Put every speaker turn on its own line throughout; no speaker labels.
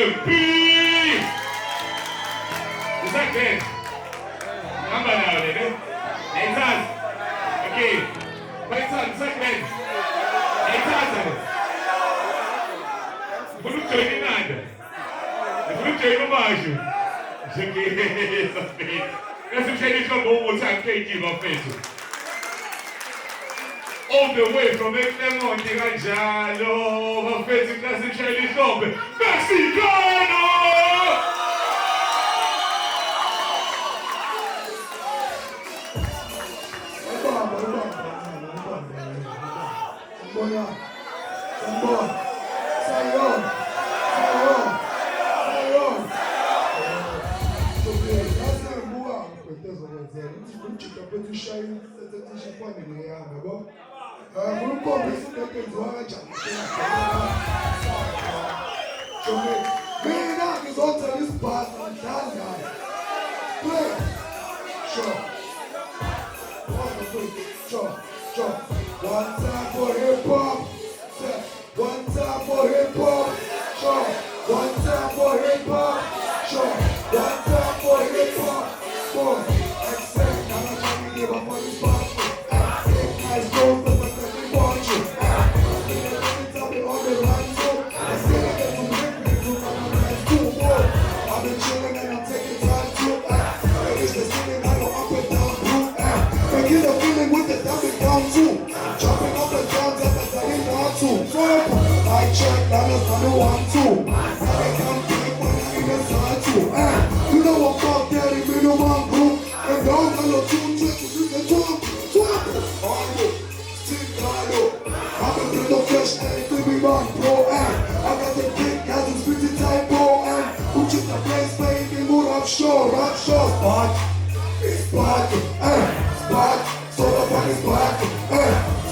PMB. Is that good? I'm not out there. Nathan. Okay. Python, second. Nathan. Vou no treino nada. Eu vou no treino baixo. Cheguei, essa feita. Essa treino jogou o saquete, my face. All the way from Pinetown, Tirajano, my face, that's the Chinese open. Maxikano!
One time for hip hop, one time for hip hop, sure. One time for hip hop, sure. One time for hip hop, boy. Accept, I'm not trying to give up on this part. Nice goals, but I can't watch you. Tell me on the line too. I still get to make me do my life too, boy. I've been chilling and I'm taking time to it's the ceiling, I go up and down, blue. But get a feeling with the dumping down too. Jumping up and down, just as I didn't want to. I check, that is not the one too. I can't think when I need a sign to. You know what fuck daddy, me no one group. And don't know two tricks, you can talk. I'm a little fresh and to be one pro. I got the big guys who spit it tight, bro. Who just a place, baby, move up shore, spot. It's spot, spot. So the fun is spot,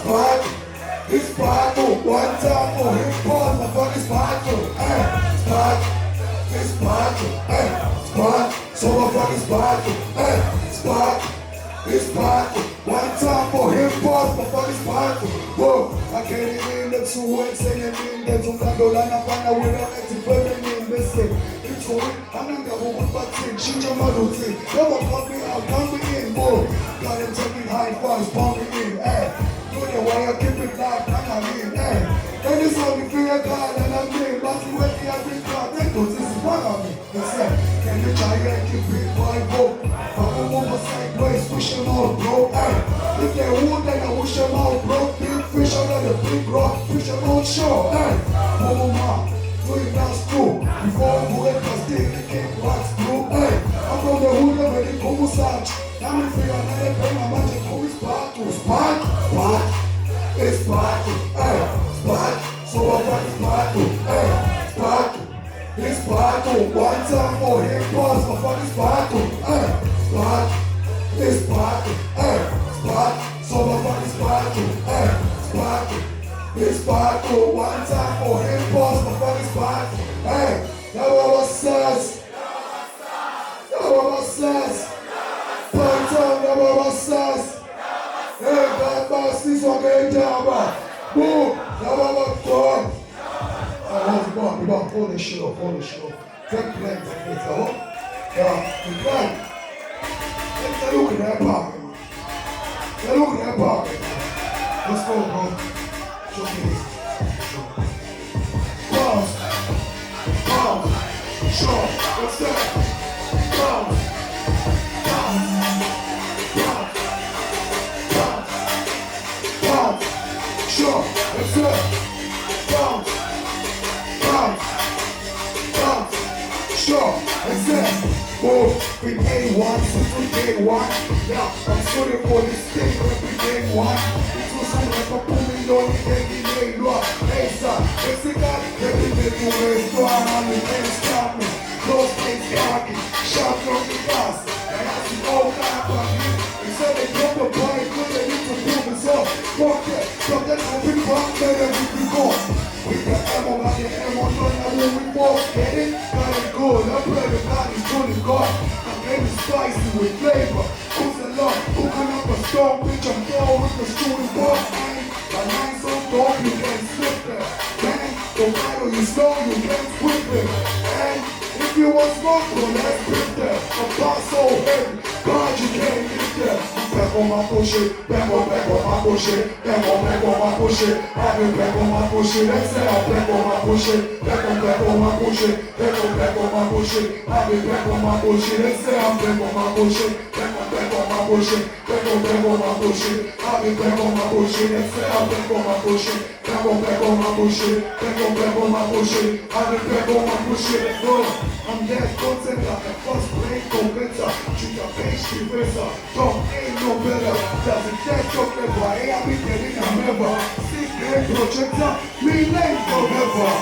spot. It's spot, one time for hip hop, my fun is spot, spot. It's spot, spot. So the fun is spot, spot. It's spot, one time for hip hop, my fun is spot. Whoa, I can't even look so wet, saying that you can't go down and find out where I'm acting feminine, missing. It's going, I'm not gonna go back to change your model thing. Never come me out, come me in, whoa. Got him taking high fives, palm me in, you know why I keep it locked, I'm in, and it's how we feel God and I'm in, but you wait the every crowd, they go, this is one of me. They say, can you try and keep it by boat? I'm a woman sideways, push them out, bro, if they would, then I wish them out, bro. Big fish out of the big rock, fish them out shore, mama, do it now, school. Before I go ahead, cause they can't watch, bro, I'm from the hood, I'm ready, go massage. I'm in fear, I'm not paying my magic, go spot, spot. It's spot, spot. So I got spot, spot. It's spot, one time for hip hop, my fucking spot, spot. It's spot, spot. So I got spot, spot. It's spot, one time for hip hop, my fucking spot. Now what says? Now what says? Pinetown, now what says? Hey, bad boss, this one getting down, man. Boom, now what fun. We want pull this shit off, Take plenty of it, yeah, we play. Let's take a look at that pocket. Take a look at that pocket. Let's go, bro. Show me this. Bounce. Sure, what's that? Bounce. Sure, what's that? Bounce. Sure, what's that? Whoa, we pay one, since we paid one. Yeah, I'm sorry for this thing, but we paid one. It was something like a booming on the baby made law. Hey, son, it's a guy, every baby ways strong on the can't stop me. Close things cocky, sharp on the glass. And I see all kind of me. They said they drop a body, but they need to prove us up. Fuck that, from that open pump, better we can go. We got ammo, like the ammo, not when we walk, get it? Got it good, I pray the body's good and God. My name is spicy with flavor. Who's the love? Who can up a strong bitch? I'm down with the shooting ball. My line's so dark, you can't slip that. Man, no matter you slow, you can't quit it. If you want smoke, well, let's put that. I'm not so heavy, God, you can't get that. Back on my bullshit, back on my bullshit, back on my bullshit. I've been back on my bullshit. Let's say I'm back on my bullshit, back on my bullshit, back on my bullshit. I've been back on my bullshit. Let's say I'm back on my bullshit, back on my bullshit, back on my bullshit. I've been back on my bullshit. Let's say I'm back on my bullshit, back on my bullshit, back on my bullshit. I've been back on my bullshit. I'm that content like a first play convincer. Treat a page reverser. Don't ain't no better. Doesn't that talk never. I'll be getting a member. Sick head projector. Me late forever.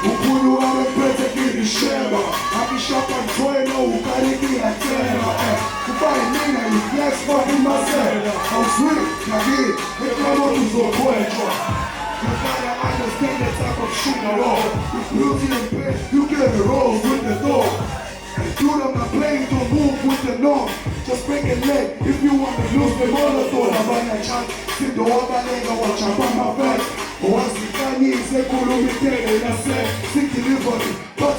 Ukulu ame pete kiri shema. Aki shapa ntoeno ukari ki atema. Kupai nina you flex fucking myself. I'm sweet, nagi. Ekamo tuzo poetwa. You gotta understand the type of shit I roll. With beauty and pain, you get a roll with the dog. And dude, I'm not playing to move with the norm. Just break a leg if you want to lose the molotov. I'm on a chance, sit the one leg, I watch up on my back. Once the guy needs a cool meeting, and I said, sick delivery, but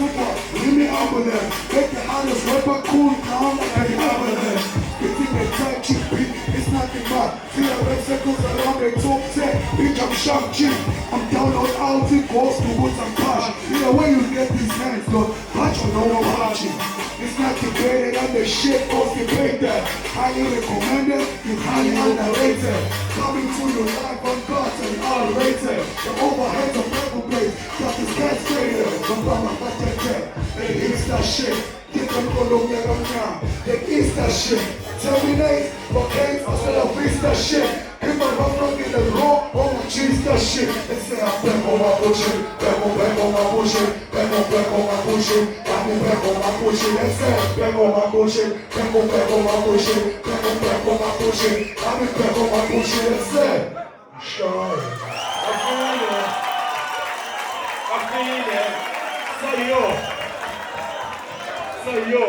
leave me ambulance. Make the honest rapper cool, calm, and the ambulance. You think they try cheap beat, it's nothing but 300 seconds around the top 10. Bitch, I'm Shang-Chi. I'm down on Alti, goes to put some cash. Either way you get these hands, though, punch or no one watching. It's not debated on the shit, cause you paid that. Highly recommended, you highly underrated. Coming to your life on God's and R-rated. The overheads of purple blades, got this cat straighter. I'm from my butt, they hits that shit. Get them Colombia now, they eat that shit. Terminate, blockade, I said I'll fix that shit. If I run in the raw, I'ma cheese that shit. And say I'm back on my bullshit, back on my bullshit, back on my bullshit. I'm back on my bullshit, and say back on my bullshit, back on my bullshit, back on my bullshit. I'm back on my bullshit, and say sure.
I feel it. Say yo. Say yo.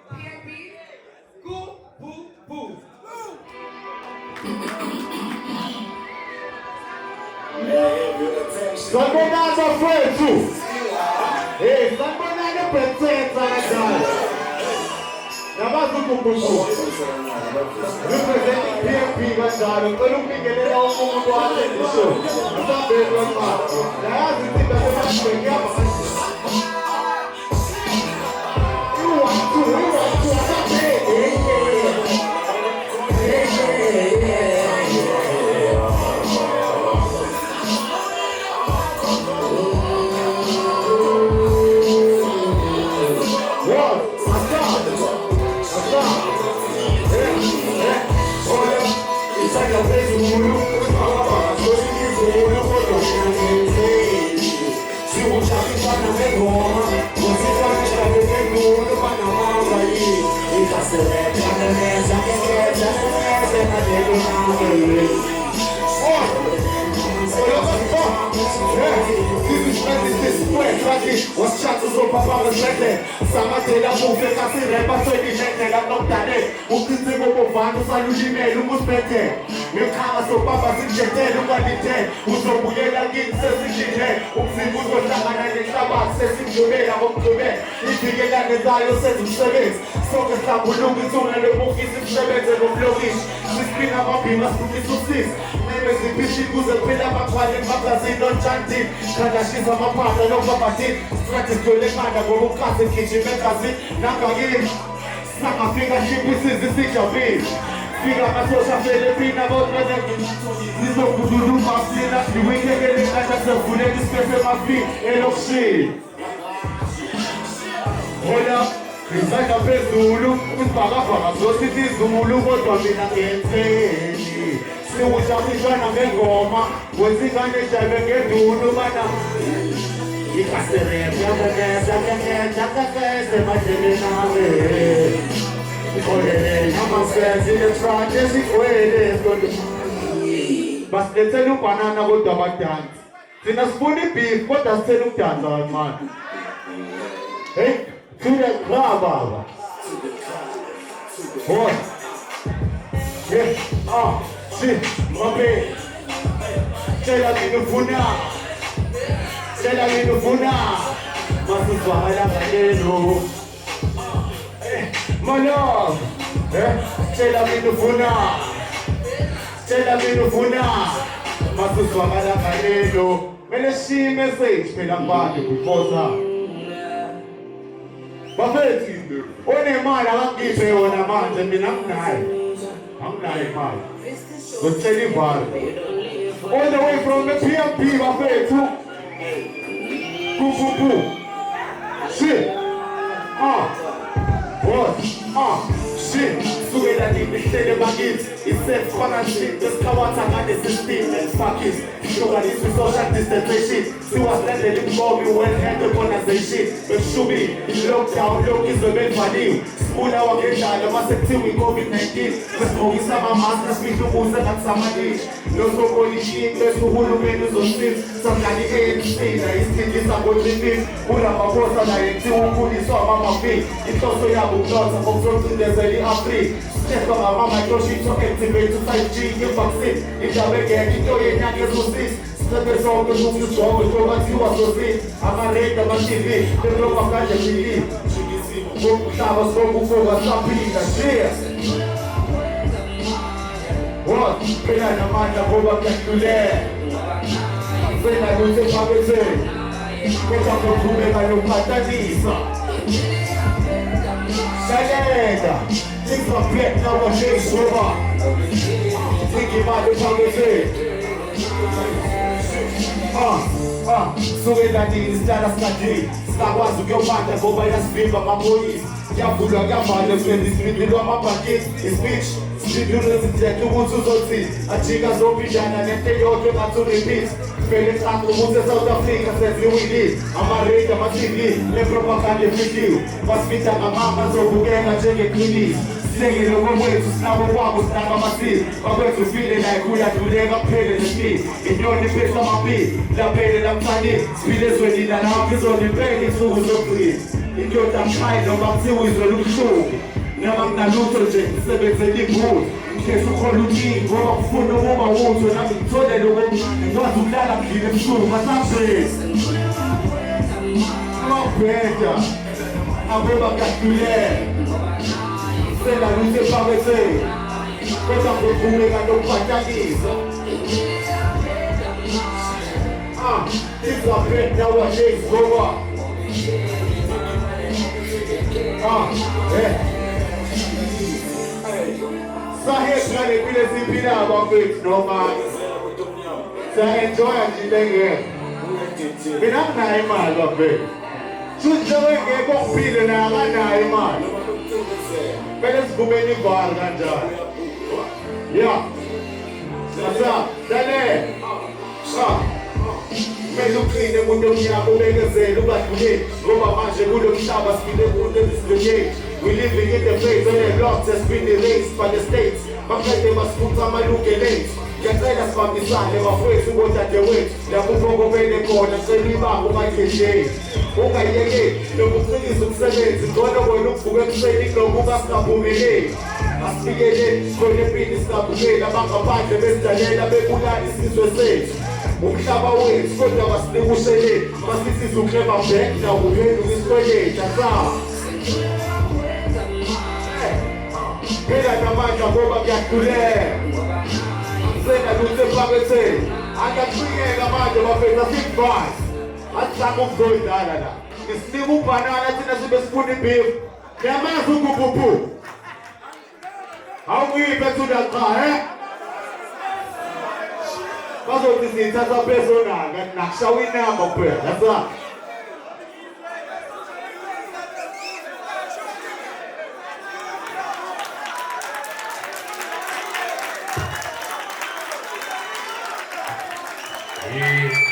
PMB, Gubhubhu.
Someone not afraid to. Hey, someone not pretend like that. Gubhubhu. Representing PMB, my darling. We're looking at it all over the show. It's not very good, man. Now, I think that's a big you want to,
What's chances of Papa was letting? Some of the move the castle, but so they let them not that it. Who can think of Vanus and Eugene, who was better? We can't so Papa is dead, who got it dead, who's no way against us in the head, who's the good was that man and Shabbat says in Jumea, hope to bed. If you get that, the dial says in service. So the top will look at all and the book is in service and blowish. She's been about being a spooky to sis. Neighbors, the bishop was a pillar, but while the magazine don't chanting. She's on my part, I know Papa did. Strategies to the man, I go to the kitchen, make a sit. Knock again. Snap my finger, she pieces the stick of it. Figure my social Philippine about present. This is no good to do, my sin. That's the way they get it. That's a good and this person must be. Hey, look, shit. Hold up. It's like a best Zulu. It's Papa from a society. Zulu was one in a game. siwujabulishwana ngengoma wezingane jabe ngedunu bana ikaserep yakakese majelename olele namasezi letranje sikwele basilethela ubanana kodwa abadansi thina sifuna ibeef kodwa sithela ukudansa kancane hey thule baba boy yeah shit mabe tshela minufuna masizwakala ngalelo molo tshela minufuna masizwakala ngalelo mele shiye message phela kubantu before time bafethi onemali akangiphe yona manje mina anginayo imali ngotshela ivalo all the way from the PMB bafethu Gubhubhu shit what shit sukela nihlele bakithi iself quarantine just ngane system and fuck it sugar this is social distancing siwasendele imgomi well handle conversation beshubi lockdown izobevaliwe sibula wangendlala masekuthiwa i-COVID-19 besibhokisa ama-mask sifihle ngakusamanisi nosopolishini bese uhulumeni uzosiza samdlala i-ANC nayisithindisa ngoJimini kulamabosa naye kuthiwa ukhuliswa amamafini inhloso yabo ukunotha ngokuzocindezela i-Afrika sithethwa ngama-microchips o-activate u-5G i-vaccine indaba engekho into yenyanga ezosisa sithethe sonke ukusijongo njengobathiwa sosini ama-radio ama-TV bepropaganda emilini umhlaba sokufuka saphila share what phela namandla ngoba kuyahlulela phela lutho phaketheni kodwa kuqhubeka nokuphathanisa Salenda things are black now what shades over thinking about the phaketheni sukela ndiyisitala sikadini sikakwazi ukuyopanda ngoba yasivimba amaphoyisa kuyavulwa kuyavalwa kuyendisipindilwa amabhakisi ispeech sidlulezithethe ukuthi uzothini ajika zophindana nento eyodwa engathi urepeat kufele xanxa ukuthi eSouth Africa sesiwinile ama-radio ama-TV nepropaganda efihliwe basifitha ngamanga zobukeka njengeqiniso Singing the one way to snap a wobble, snap on my seat. My words are feeling like who that do leg up paid in the speed. In your defense on my feet, that paid I'm tiny. Speed is ready, that I'm just on the bed, it's over so clean. In your time, kind of, I'm still with the look show. Now I'm not losing, 7 mood. In case you call you go up for the woman, won't you? I'm told that the woman, and want to let up in the show, but I'm saying. Oh, better. I'm going back to there. La luce parece cosa profumega non pataniza it's a bit nowadays go up Sahel gane kule zipina abafethu noma enjoy njilenge mina nginayo imali bafethu Chuthi wengekho kuphile na akanayo imali Pele sivumeni ivalo kanjani yeah sasa dale kumele uqine umuntu omnyama ubekezele ubadlulile ngoba manje kulo mhlaba siphile kulo esilungile we living in the face of the blocks has been erased by the states baqede basiphutha amalungelo ngiyacela sibambisane bafowethu bodadewethu lapho ubongobele khona selibanga ungayidleli ungayiyekeli nokuqinisa umsebenzi ngcono wena uvuka ekuseni kunokuba singaphumeleli asifikeleli khona empini singabukeli abangaphandle besidalela bebulala isizwe sethu umhlaba wethu kodwa basinikuseleli basisiza ukleba back nawubuyeni kwisikweleti asawa phela namandla ngoba kuyahlulela Sena luce phaketheni akaqhubeka manje bafethu asikubhazi asizama ukuzoyidala la isinika ubhanana thina sibe sifuna ibeef yamazi uGubhubhu awuyiphe thula cha bazothi sithatha personal kanti nakushawa inamba kuphela yasa
Hey,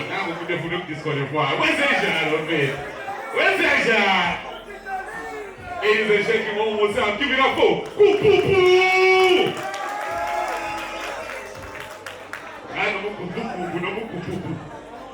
now we're going to put disqualified. Where's Asia, man? Where's Asia? Ladies and gentlemen, one more time. Give it up for Gubhubhu! I don't know Gubhubhu.